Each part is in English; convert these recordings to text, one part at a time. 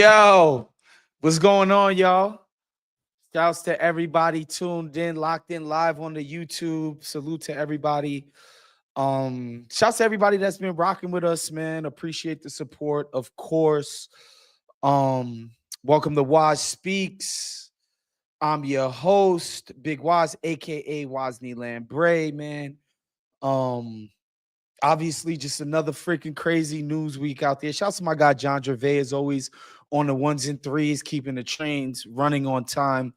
Yo, what's going on, y'all? Shouts to everybody tuned in, locked in live on the YouTube. Salute to everybody. Shouts to everybody that's been rocking with us, man. Appreciate the support, of course. Um, Welcome to Wos Speaks. I'm your host, Big Wos, aka Wosny Lambre, man. Um, Obviously, just another freaking crazy news week out there. Shouts to my guy John Gervais, as always, on the ones and threes, keeping the trains running on time.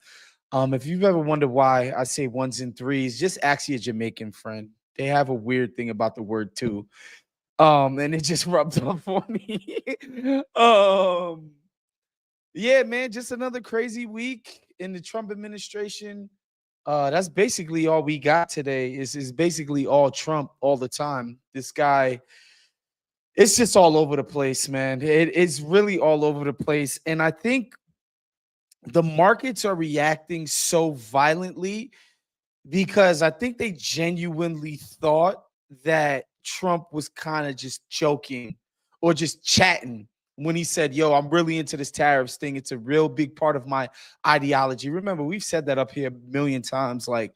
If you've ever wondered why I say ones and threes, just ask your Jamaican friend. They have a weird thing about the word too. And it just rubbed off on me. um, yeah, man, just another crazy week in the Trump administration. That's basically all we got today. Is basically all Trump all the time. This guy, it's just all over the place, man. It's really all over the place, and I think the markets are reacting so violently because I think they genuinely thought that Trump was kind of just joking or just chatting when he said, "Yo, I'm really into this tariffs thing. It's a real big part of my ideology." Remember, we've said that up here a million times. Like,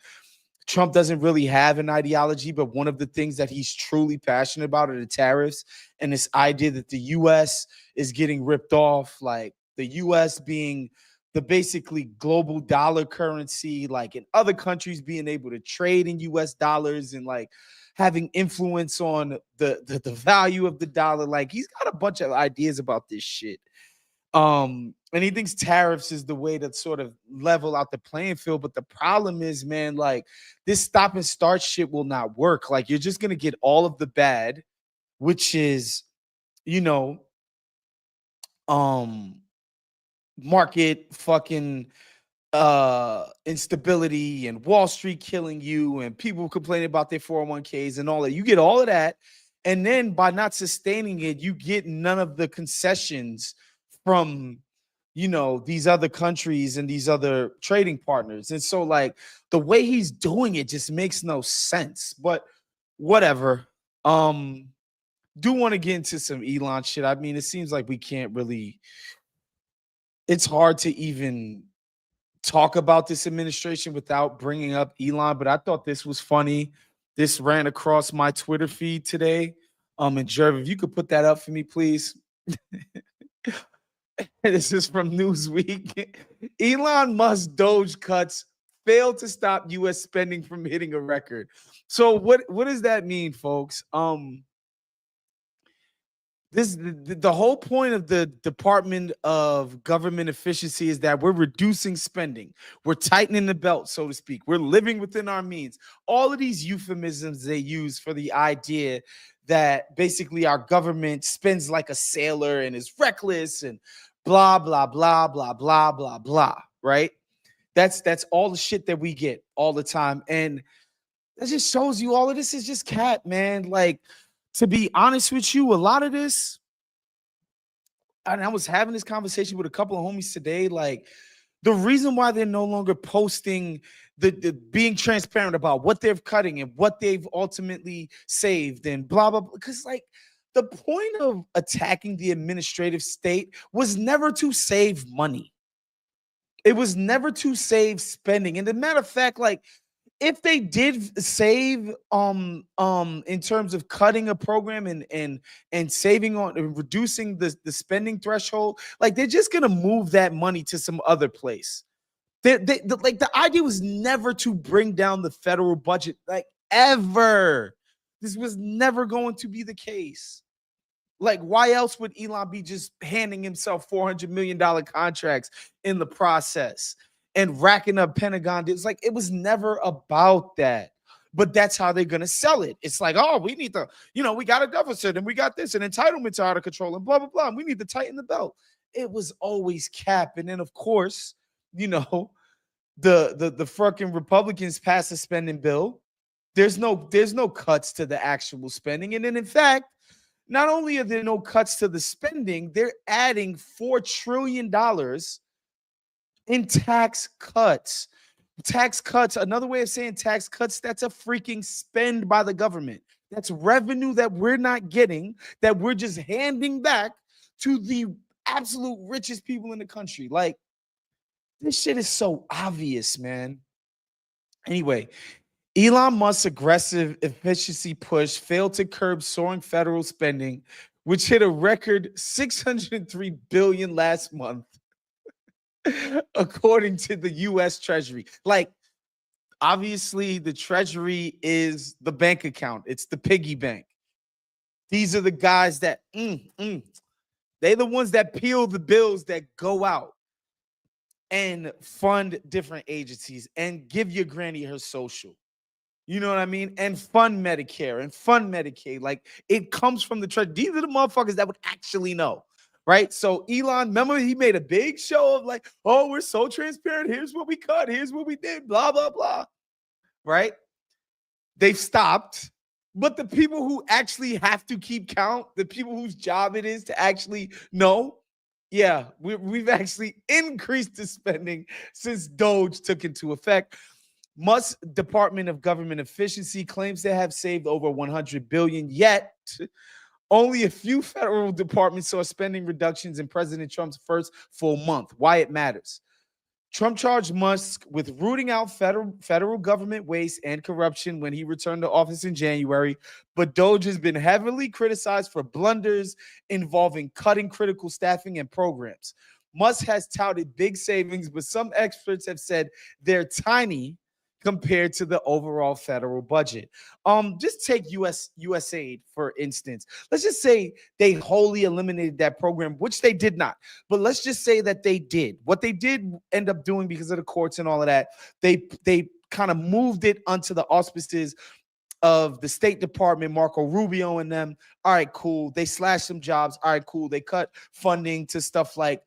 Trump doesn't really have an ideology, but one of the things that he's truly passionate about are the tariffs and this idea that the US is getting ripped off, like the US being the basically global dollar currency, like in other countries being able to trade in US dollars and like having influence on the value of the dollar. Like, he's got a bunch of ideas about this shit. And he thinks tariffs is the way to sort of level out the playing field. But the problem is, man, like, this stop and start shit will not work. Like, you're just gonna get all of the bad, which is, you know, um, market fucking instability and Wall Street killing you and people complaining about their 401ks and all that. You get all of that. And then by not sustaining it, you get none of the concessions from these other countries and these other trading partners. And so, like, the way he's doing it just makes no sense. But whatever. Do want to get into some Elon shit. I mean, it seems like we can't really, it's hard to even talk about this administration without bringing up Elon, but I thought this was funny. This ran across my Twitter feed today. And Jerv, if you could put that up for me, please. This is from Newsweek. Elon Musk DOGE cuts fail to stop U.S. spending from hitting a record. So what does that mean, folks? The whole point of the Department of Government Efficiency is that we're reducing spending. We're tightening the belt, so to speak. We're living within our means. All of these euphemisms they use for the idea that basically our government spends like a sailor and is reckless and blah, blah, blah, blah, blah, blah, blah, right? That's all the shit that we get all the time. And that just shows you all of this is just cat, man. Like, to be honest with you, a lot of this, and I was having this conversation with a couple of homies today, like, the reason why they're no longer posting the being transparent about what they're cutting and what they've ultimately saved and blah, blah, blah, because, like, the point of attacking the administrative state was never to save money. It was never to save spending. And as a matter of fact, like, if they did save in terms of cutting a program and saving on and reducing the spending threshold, like, they're just gonna move that money to some other place. Like, the idea was never to bring down the federal budget, like, ever. This was never going to be the case. Like, why else would Elon be just handing himself $400 million contracts in the process and racking up Pentagon deals? Like, it was never about that. But that's how they're going to sell it. It's like, oh, we need to, we got a deficit and we got this and entitlements are out of control and blah, blah, blah. And we need to tighten the belt. It was always cap. And then, of course, the fucking Republicans passed a spending bill. There's no cuts to the actual spending. And then, in fact, not only are there no cuts to the spending, they're adding $4 trillion in tax cuts. Tax cuts, another way of saying tax cuts, that's a freaking spend by the government. That's revenue that we're not getting, that we're just handing back to the absolute richest people in the country. Like, this shit is so obvious, man. Anyway, Elon Musk's aggressive efficiency push failed to curb soaring federal spending, which hit a record 603 billion last month, according to the US Treasury. Like, obviously, the Treasury is the bank account. It's the piggy bank. These are the guys that they're the ones that peel the bills that go out and fund different agencies and give your granny her social. You know what I mean? And fund Medicare and fund Medicaid. Like, it comes from the Treasury. These are the motherfuckers that would actually know. Right. So Elon, remember, he made a big show of like, oh, we're so transparent. Here's what we cut. Here's what we did. Blah, blah, blah. Right. They've stopped. But the people who actually have to keep count, the people whose job it is to actually know, yeah, we've actually increased the spending since DOGE took into effect. Musk's Department of Government Efficiency claims to have saved over 100 billion, yet only a few federal departments saw spending reductions in President Trump's first full month. Why it matters. Trump charged Musk with rooting out federal government waste and corruption when he returned to office in January, but DOGE has been heavily criticized for blunders involving cutting critical staffing and programs. Musk has touted big savings, but some experts have said they're tiny compared to the overall federal budget. Just take USAID, for instance. Let's just say they wholly eliminated that program, which they did not. But let's just say that they did. What they did end up doing because of the courts and all of that, they kind of moved it onto the auspices of the State Department, Marco Rubio and them. All right, cool. They slashed some jobs. All right, cool. They cut funding to stuff like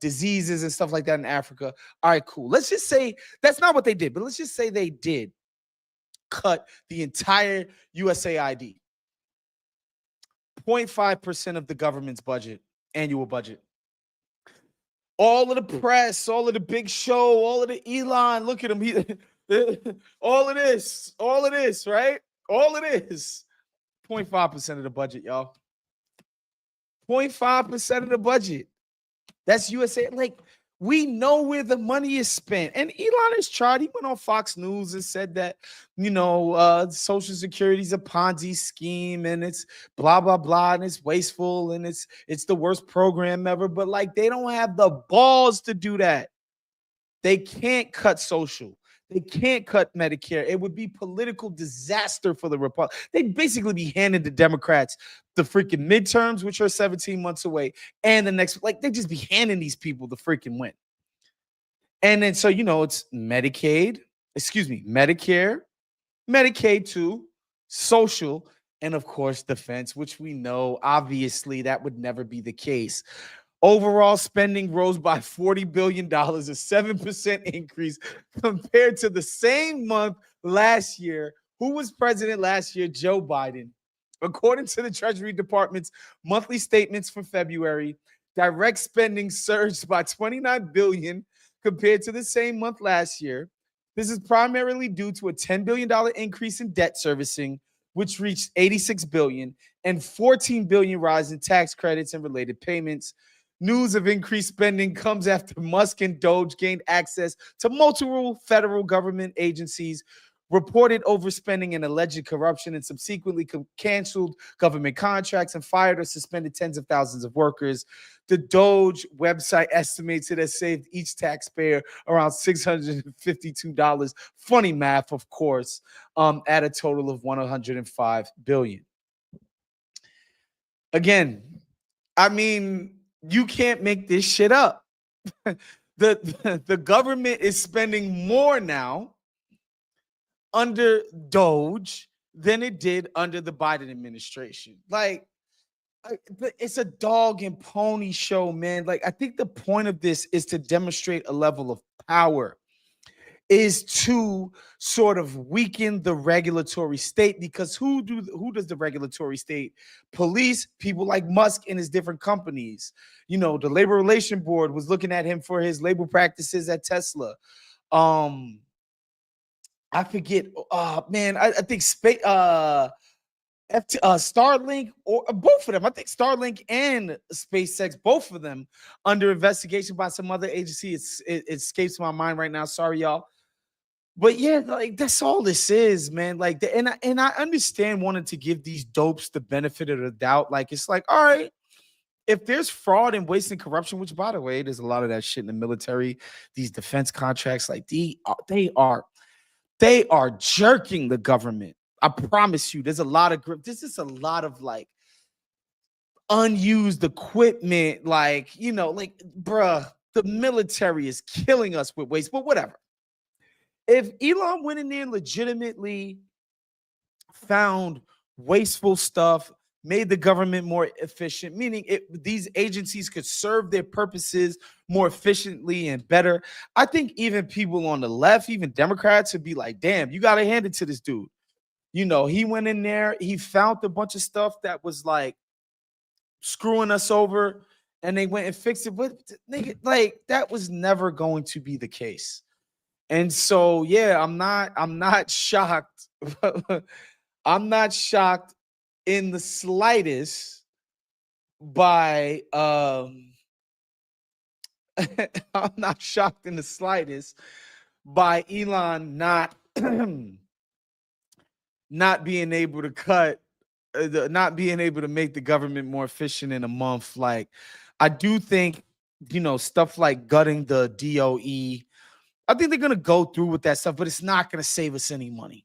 diseases and stuff like that in Africa. All right, cool. Let's just say that's not what they did, but let's just say they did cut the entire USAID. 0.5% of the government's budget, annual budget. All of the press, all of the big show, all of the Elon, look at him. All of this, right? All of this. 0.5% of the budget, y'all. 0.5% of the budget. That's USA. Like, we know where the money is spent. And Elon has tried. He went on Fox News and said that, Social Security is a Ponzi scheme and it's blah, blah, blah, and it's wasteful and it's the worst program ever. But, like, they don't have the balls to do that. They can't cut social. They can't cut Medicare. It would be political disaster for the Republicans. They'd basically be handing the Democrats the freaking midterms, which are 17 months away, and the next, like, they just be handing these people the freaking win. And then, so, it's Medicare, Medicaid too, social, and of course, defense, which we know, obviously, that would never be the case. Overall spending rose by $40 billion, a 7% increase compared to the same month last year. Who was president last year? Joe Biden. According to the Treasury Department's monthly statements for February, direct spending surged by $29 billion compared to the same month last year. This is primarily due to a $10 billion increase in debt servicing, which reached $86 billion, and $14 billion rise in tax credits and related payments. News of increased spending comes after Musk and DOGE gained access to multiple federal government agencies, reported overspending and alleged corruption, and subsequently canceled government contracts and fired or suspended tens of thousands of workers. The DOGE website estimates it has saved each taxpayer around $652. Funny math, of course, at a total of $105 billion. Again, I mean, you can't make this shit up. The government is spending more now under DOGE than it did under the Biden administration. Like, it's a dog and pony show, man. Like, I think the point of this is to demonstrate a level of power, is to sort of weaken the regulatory state, because who does the regulatory state police? People like Musk and his different companies. The Labor Relations Board was looking at him for his labor practices at Tesla. I forget. Man, I think Starlink, or both of them. I think Starlink and SpaceX, both of them, under investigation by some other agency. It escapes my mind right now. Sorry, y'all. But yeah, like that's all this is, man. Like, and I understand wanting to give these dopes the benefit of the doubt. Like, it's like, all right, if there's fraud and waste and corruption, which by the way, there's a lot of that shit in the military, these defense contracts, like they are jerking the government. I promise you, there's a lot of this is a lot of like unused equipment, like, like, bruh, the military is killing us with waste, but whatever. If Elon went in there legitimately found wasteful stuff, made the government more efficient, meaning these agencies could serve their purposes more efficiently and better, I think even people on the left, even Democrats, would be like, damn, you got to hand it to this dude. He went in there, he found a bunch of stuff that was like screwing us over, and they went and fixed it. But nigga, like, that was never going to be the case. And so, yeah, I'm not shocked. I'm not shocked in the slightest by I'm not shocked in the slightest by Elon not not being able to not being able to make the government more efficient in a month. Like, I do think, stuff like gutting the DOE, I think they're going to go through with that stuff, but it's not going to save us any money.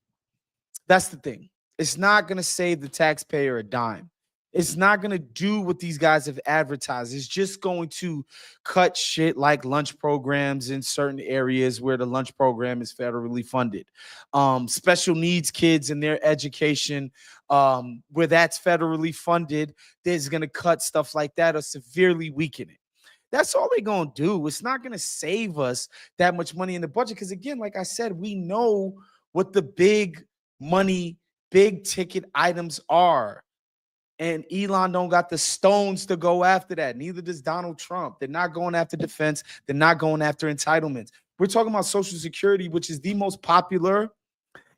That's the thing. It's not going to save the taxpayer a dime. It's not going to do what these guys have advertised. It's just going to cut shit like lunch programs in certain areas where the lunch program is federally funded. Special needs kids and their education, where that's federally funded, there's going to cut stuff like that or severely weaken it. That's all they're going to do. It's not going to save us that much money in the budget. Because again, like I said, we know what the big money, big ticket items are. And Elon don't got the stones to go after that. Neither does Donald Trump. They're not going after defense. They're not going after entitlements. We're talking about Social Security, which is the most popular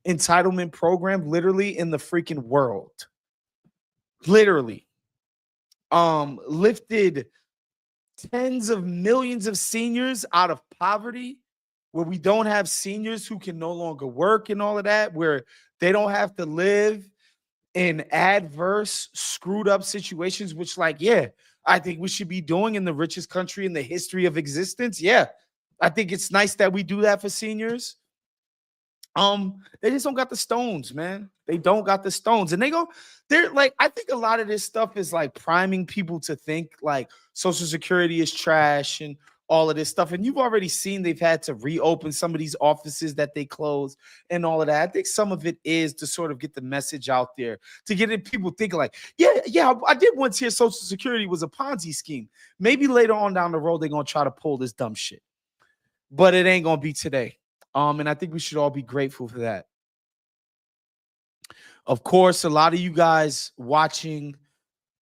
entitlement program literally in the freaking world. Literally. Lifted tens of millions of seniors out of poverty, where we don't have seniors who can no longer work and all of that, where they don't have to live in adverse, screwed up situations, which, like, yeah, I think we should be doing in the richest country in the history of existence. Yeah, I think it's nice that we do that for seniors. They just don't got the stones, man. They don't got the stones. And they're like, I think a lot of this stuff is like priming people to think like Social Security is trash and all of this stuff. And you've already seen they've had to reopen some of these offices that they closed and all of that. I think some of it is to sort of get the message out there, to get people thinking like, yeah, I did once hear Social Security was a Ponzi scheme. Maybe later on down the road, they're going to try to pull this dumb shit. But it ain't going to be today. And I think we should all be grateful for that. Of course, a lot of you guys watching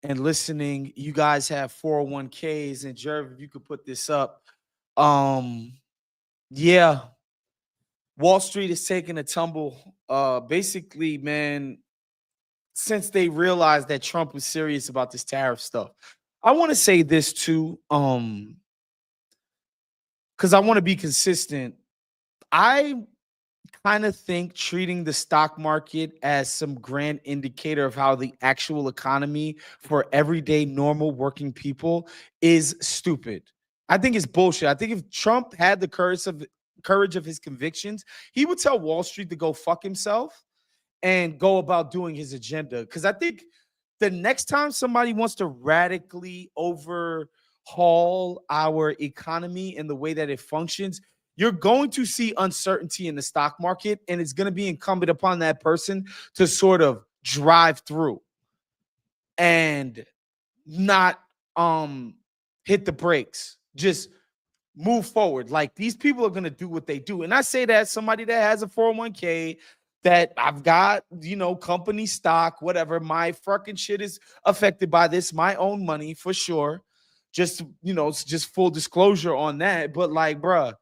and listening, you guys have 401ks. And Jerv, if you could put this up. Yeah. Wall Street is taking a tumble. Basically, man, since they realized that Trump was serious about this tariff stuff. I want to say this too, because I want to be consistent. I kind of think treating the stock market as some grand indicator of how the actual economy for everyday normal working people is stupid. I think it's bullshit. I think if Trump had the courage of his convictions, he would tell Wall Street to go fuck himself and go about doing his agenda. Because I think the next time somebody wants to radically overhaul our economy and the way that it functions, you're going to see uncertainty in the stock market, and it's going to be incumbent upon that person to sort of drive through and not hit the brakes. Just move forward. Like, these people are going to do what they do. And I say that as somebody that has a 401k, that I've got, company stock, whatever. My fucking shit is affected by this, my own money for sure. Just, just full disclosure on that. But like, bruh,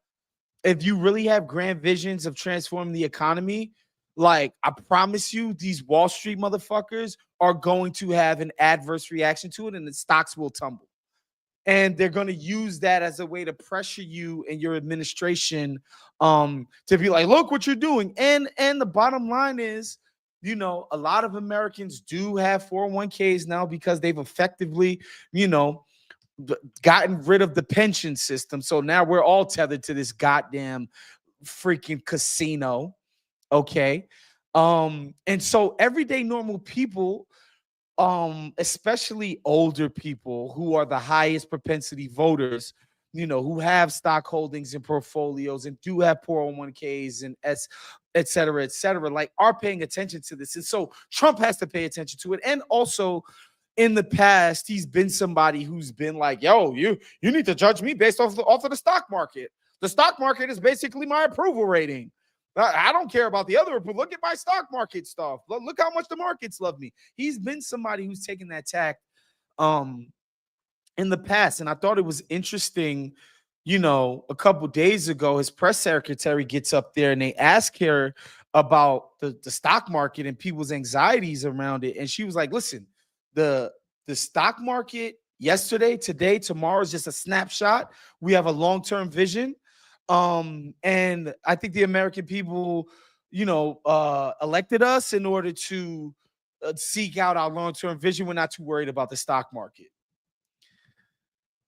if you really have grand visions of transforming the economy, Like, I promise you, these Wall Street motherfuckers are going to have an adverse reaction to it, and the stocks will tumble. And they're going to use that as a way to pressure you and your administration to be like, look what you're doing. And the bottom line is, a lot of Americans do have 401ks now because they've effectively, gotten rid of the pension system. So now we're all tethered to this goddamn freaking casino. Okay. And so everyday normal people, especially older people who are the highest propensity voters, who have stock holdings and portfolios and do have 401ks and et cetera, like, are paying attention to this. And so Trump has to pay attention to it. And also, in the past, he's been somebody who's been like, yo, you need to judge me based off of the stock market. The stock market is basically my approval rating. I don't care about the other, but look at my stock market stuff. Look how much the markets love me. He's been somebody who's taken that tack in the past. And I thought it was interesting, a couple days ago, his press secretary gets up there and they ask her about the stock market and people's anxieties around it. And she was like, listen, the stock market yesterday, today, tomorrow is just a snapshot. We have a long-term vision. And I think the American people, elected us in order to seek out our long-term vision. We're not too worried about the stock market.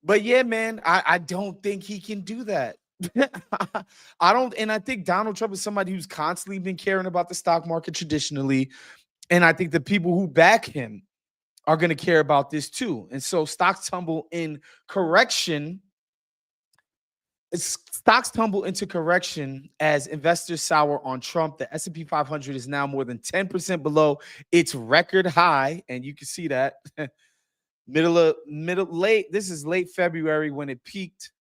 But yeah, man, I don't think he can do that. I don't. And I think Donald Trump is somebody who's constantly been caring about the stock market traditionally. And I think the people who back him are going to care about this too. And so stocks tumble into correction as investors sour on Trump. The S&P 500 is now more than 10% below its record high. And you can see that this is late February when it peaked.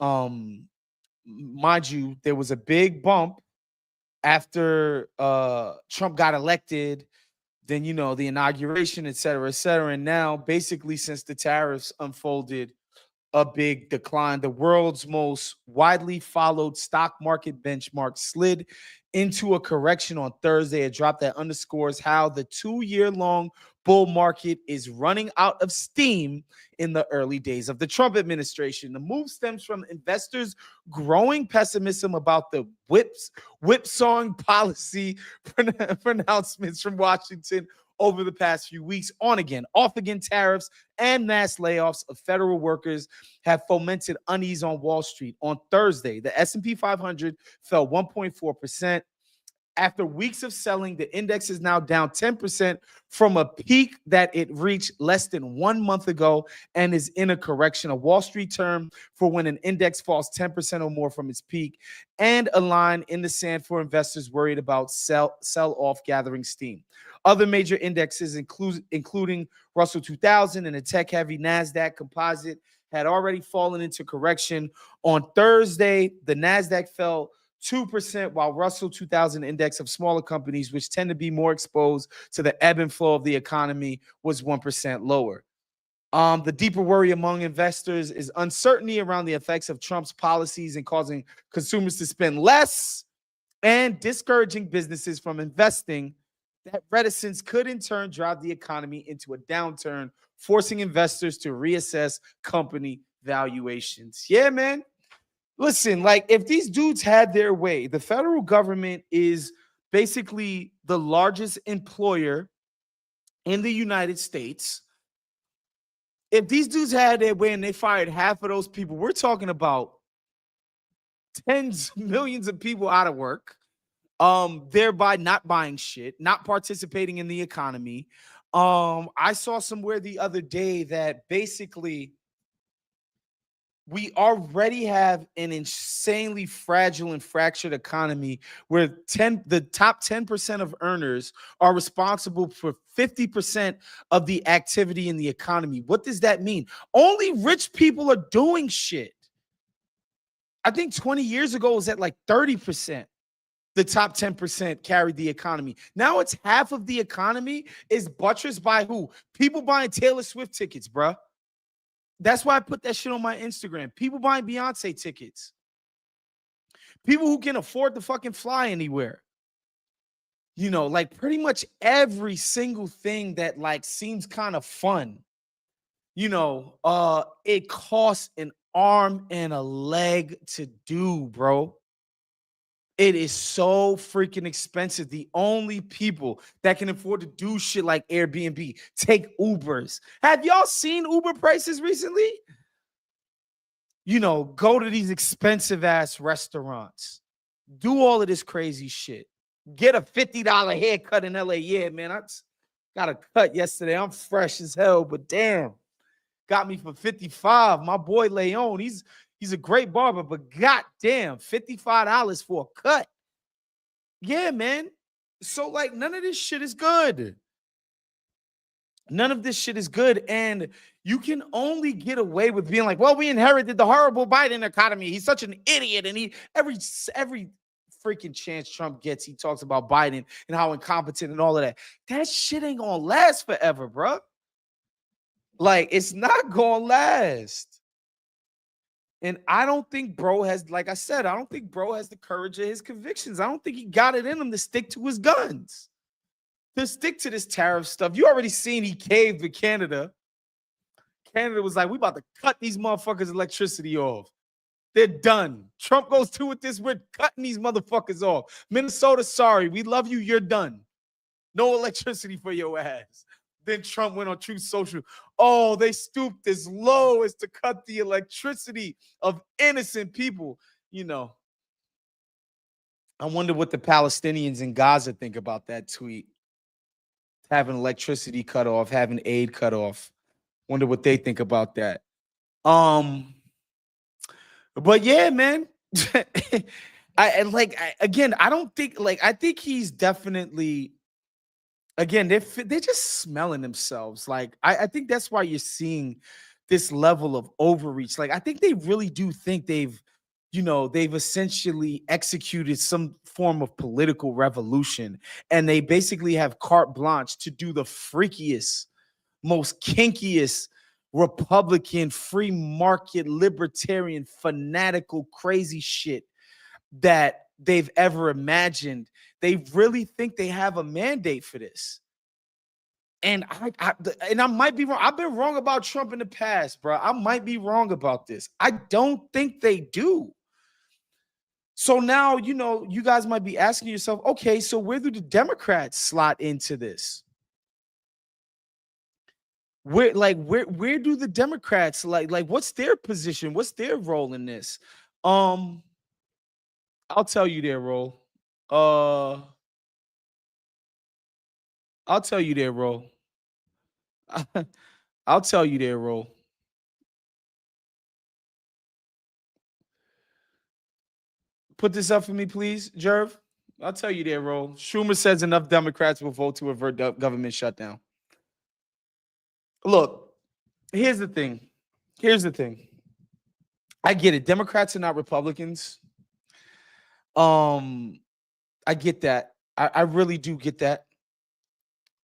Mind you, there was a big bump after Trump got elected, then, the inauguration, et cetera, et cetera. And now, basically, since the tariffs unfolded, a big decline. The world's most widely followed stock market benchmark slid into a correction on Thursday, a drop that underscores how the 2-year-long bull market is running out of steam in the early days of the Trump administration. The move stems from investors' growing pessimism about the whipsawing policy pronouncements from Washington over the past few weeks. On again, off again tariffs and mass layoffs of federal workers have fomented unease on Wall Street. On Thursday, the S&P 500 fell 1.4%. After weeks of selling, the index is now down 10% from a peak that it reached less than 1 month ago and is in a correction, a Wall Street term for when an index falls 10% or more from its peak, and a line in the sand for investors worried about sell-off gathering steam. Other major indexes, including Russell 2000 and a tech-heavy NASDAQ composite, had already fallen into correction. On Thursday, the NASDAQ fell 2%, while Russell 2000 index of smaller companies, which tend to be more exposed to the ebb and flow of the economy, was 1% lower. The deeper worry among investors is uncertainty around the effects of Trump's policies and causing consumers to spend less and discouraging businesses from investing. That reticence could in turn drive the economy into a downturn, forcing investors to reassess company valuations. Yeah, man. Listen, like, if these dudes had their way, the federal government is basically the largest employer in the United States. If these dudes had their way and they fired half of those people, we're talking about tens of millions of people out of work, thereby not buying shit, not participating in the economy. I saw somewhere the other day that basically we already have an insanely fragile and fractured economy where the top 10% of earners are responsible for 50% of the activity in the economy. What does that mean? Only rich people are doing shit. I think 20 years ago it was at like 30%. The top 10% carried the economy. Now it's half of the economy is buttressed by who? People buying Taylor Swift tickets, bruh. That's why I put that shit on my Instagram. People buying Beyonce tickets. People who can afford to fucking fly anywhere. You know, like pretty much every single thing that like seems kind of fun, you know, it costs an arm and a leg to do, bro. It is so freaking expensive. The only people that can afford to do shit like Airbnb, take Ubers. Have y'all seen Uber prices recently? You know, go to these expensive ass restaurants, do all of this crazy shit, get a $50 haircut in LA. Yeah, man, I got a cut yesterday. I'm fresh as hell, but damn, got me for 55. My boy Leon, he's a great barber, but goddamn, $55 for a cut. Yeah, man. So like none of this shit is good. None of this shit is good. And you can only get away with being like, well, we inherited the horrible Biden economy. He's such an idiot. And he every freaking chance Trump gets, he talks about Biden and how incompetent and all of that. That shit ain't gonna last forever, bro. Like, it's not gonna last. And I don't think bro has, like I said, I don't think bro has the courage of his convictions. I don't think he got it in him to stick to his guns, to stick to this tariff stuff. You already seen he caved with Canada. Canada was like, we about to cut these motherfuckers' electricity off. They're done. Trump goes through with this. We're cutting these motherfuckers off. Minnesota, sorry. We love you. You're done. No electricity for your ass. Then Trump went on Truth Social. Oh, they stooped as low as to cut the electricity of innocent people. You know, I wonder what the Palestinians in Gaza think about that tweet. Having electricity cut off, having aid cut off. Wonder what they think about that. But yeah, man. Again, I don't think I think he's definitely, again, they're just smelling themselves. Like, I think that's why you're seeing this level of overreach. Like, I think they really do think they've essentially executed some form of political revolution, and they basically have carte blanche to do the freakiest, most kinkiest Republican, free market, libertarian, fanatical, crazy shit that they've ever imagined. They really think they have a mandate for this. And I might be wrong. I've been wrong about Trump in the past, bro. I might be wrong about this. I don't think they do. So now, you guys might be asking yourself, okay, so where do the Democrats slot into this? Where do the Democrats like what's their position? What's their role in this? I'll tell you their role. I'll tell you their role. I'll tell you their role. Put this up for me, please, Jerv. I'll tell you their role. Schumer says enough Democrats will vote to avert government shutdown. Look, here's the thing. I get it. Democrats are not Republicans. I get that. I really do get that.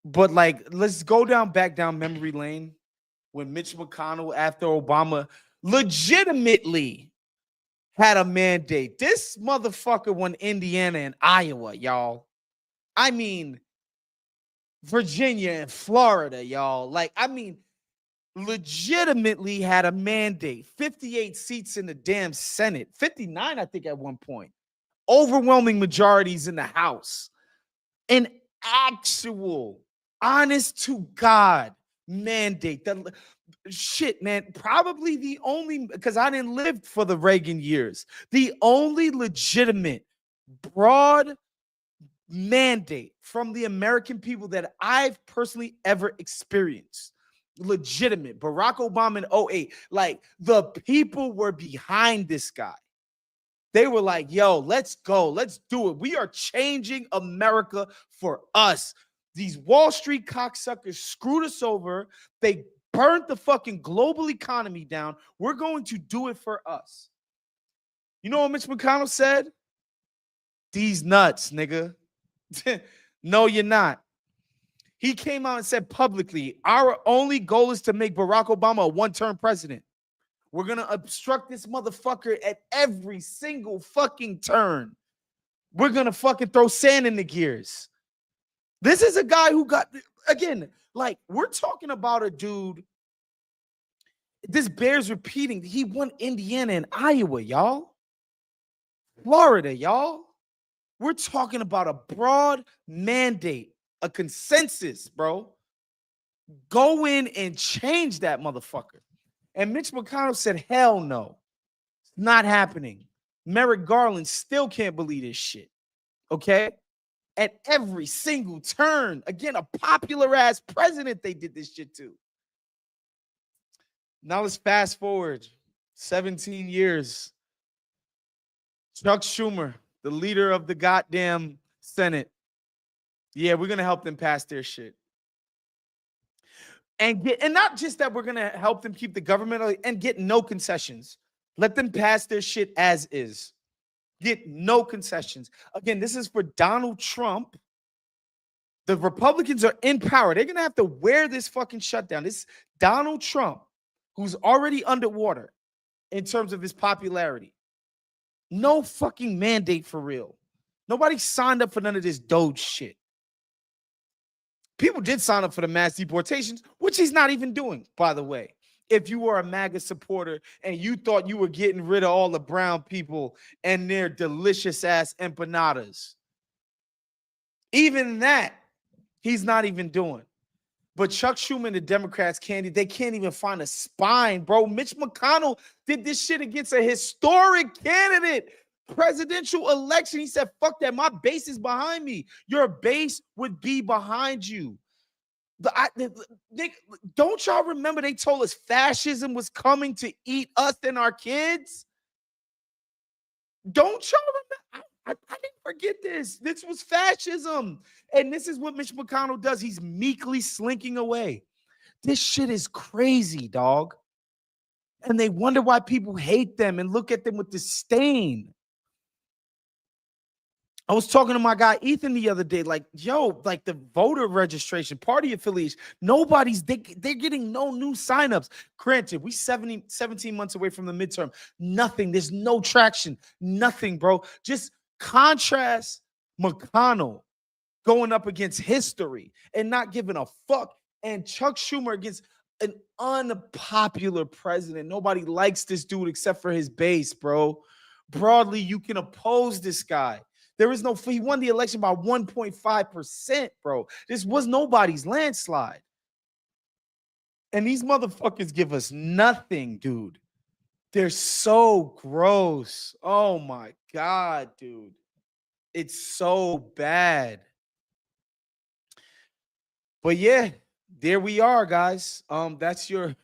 But let's go back down memory lane when Mitch McConnell, after Obama, legitimately had a mandate. This motherfucker won Indiana and Iowa, y'all. I mean, Virginia and Florida, y'all. Legitimately had a mandate. 58 seats in the damn Senate. 59, I think, at one point. Overwhelming majorities in the House. An actual, honest to God mandate. Shit, man, probably the only, because I didn't live for the Reagan years, the only legitimate, broad mandate from the American people that I've personally ever experienced. Legitimate. Barack Obama in 2008. Like, the people were behind this guy. They were like, yo, let's go. Let's do it. We are changing America for us. These Wall Street cocksuckers screwed us over. They burnt the fucking global economy down. We're going to do it for us. You know what Mitch McConnell said? These nuts, nigga. No, you're not. He came out and said publicly, our only goal is to make Barack Obama a one-term president. We're going to obstruct this motherfucker at every single fucking turn. We're going to fucking throw sand in the gears. This is a guy who got, again, like, we're talking about a dude. This bears repeating. He won Indiana and Iowa, y'all. Florida, y'all. We're talking about a broad mandate, a consensus, bro. Go in and change that motherfucker. And Mitch McConnell said, hell no. It's not happening. Merrick Garland still can't believe this shit. Okay? At every single turn, again, a popular ass president they did this shit to. Now let's fast forward 17 years. Chuck Schumer, the leader of the goddamn Senate. Yeah, we're gonna help them pass their shit. And not just that we're gonna help them keep the government and get no concessions. Let them pass their shit as is. Get no concessions. Again, this is for Donald Trump. The Republicans are in power. They're gonna have to wear this fucking shutdown. This Donald Trump, who's already underwater in terms of his popularity. No fucking mandate for real. Nobody signed up for none of this DOGE shit. People did sign up for the mass deportations, which he's not even doing, by the way. If you were a MAGA supporter and you thought you were getting rid of all the brown people and their delicious ass empanadas, even that, he's not even doing. But Chuck Schumer and the Democrats they can't even find a spine, bro. Mitch McConnell did this shit against a historic candidate. Presidential election. He said, fuck that. My base is behind me. Your base would be behind you. Don't y'all remember they told us fascism was coming to eat us and our kids? Don't y'all remember? I didn't forget this. This was fascism. And this is what Mitch McConnell does. He's meekly slinking away. This shit is crazy, dog. And they wonder why people hate them and look at them with disdain. I was talking to my guy Ethan the other day, like, yo, like the voter registration, party affiliation, they're getting no new signups. Granted, we 17 months away from the midterm. Nothing. There's no traction. Nothing, bro. Just contrast McConnell going up against history and not giving a fuck, and Chuck Schumer against an unpopular president. Nobody likes this dude except for his base, bro. Broadly, you can oppose this guy. There is he won the election by 1.5%, bro. This was nobody's landslide. And these motherfuckers give us nothing, dude. They're so gross. Oh my God, dude. It's so bad. But yeah, there we are, guys. That's your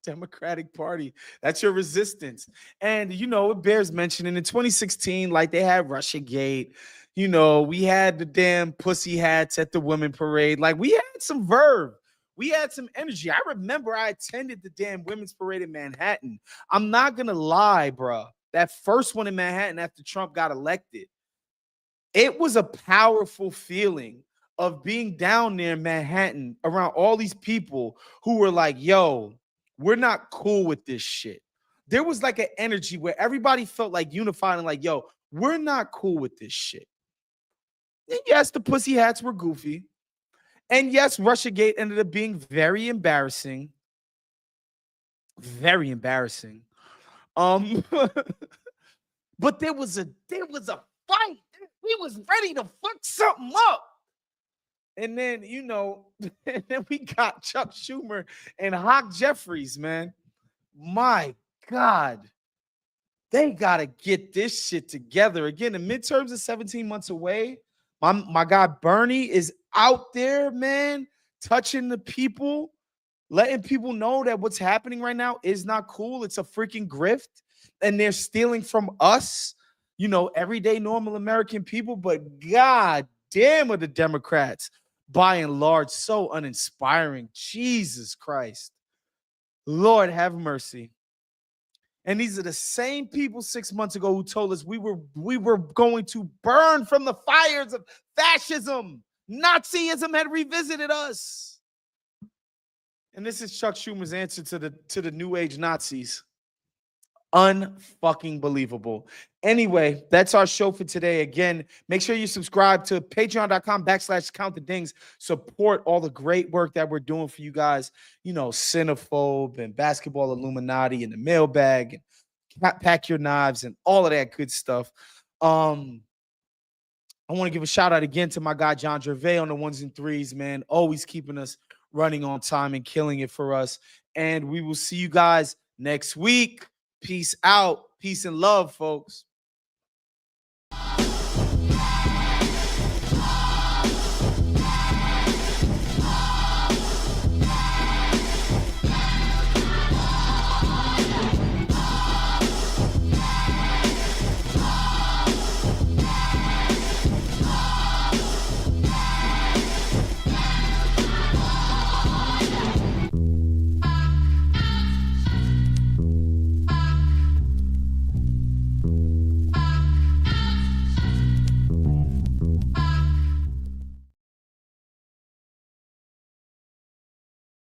Democratic Party. That's your resistance. And you know, it bears mentioning in 2016, like they had Russiagate. You know, we had the damn pussy hats at the women parade. Like we had some verve. We had some energy. I remember I attended the damn women's parade in Manhattan. I'm not gonna lie, bro. That first one in Manhattan after Trump got elected, it was a powerful feeling of being down there in Manhattan around all these people who were like, yo, we're not cool with this shit. There was like an energy where everybody felt like unified and like, yo, we're not cool with this shit. And yes, the pussy hats were goofy. And yes, Russiagate ended up being very embarrassing. Very embarrassing. But there was a fight. We was ready to fuck something up. And then, you know, and then we got Chuck Schumer and Hawk Jeffries, man. My God. They got to get this shit together. Again, the midterms are 17 months away. My guy Bernie is out there, man, touching the people, letting people know that what's happening right now is not cool. It's a freaking grift. And they're stealing from us, you know, everyday normal American people. But God damn are the Democrats, by and large, so uninspiring. Jesus Christ. Lord have mercy. And these are the same people 6 months ago who told us we were going to burn from the fires of fascism. Nazism had revisited us. And this is Chuck Schumer's answer to the new age Nazis. Unfucking believable. Anyway, that's our show for today. Again, make sure you subscribe to patreon.com/count the dings. Support all the great work that we're doing for you guys. You know, Cinephobe and Basketball Illuminati and the mailbag and Pack Your Knives and all of that good stuff. I want to give a shout out again to my guy John Gervais on the ones and threes, man. Always keeping us running on time and killing it for us. And we will see you guys next week. Peace out. Peace and love, folks.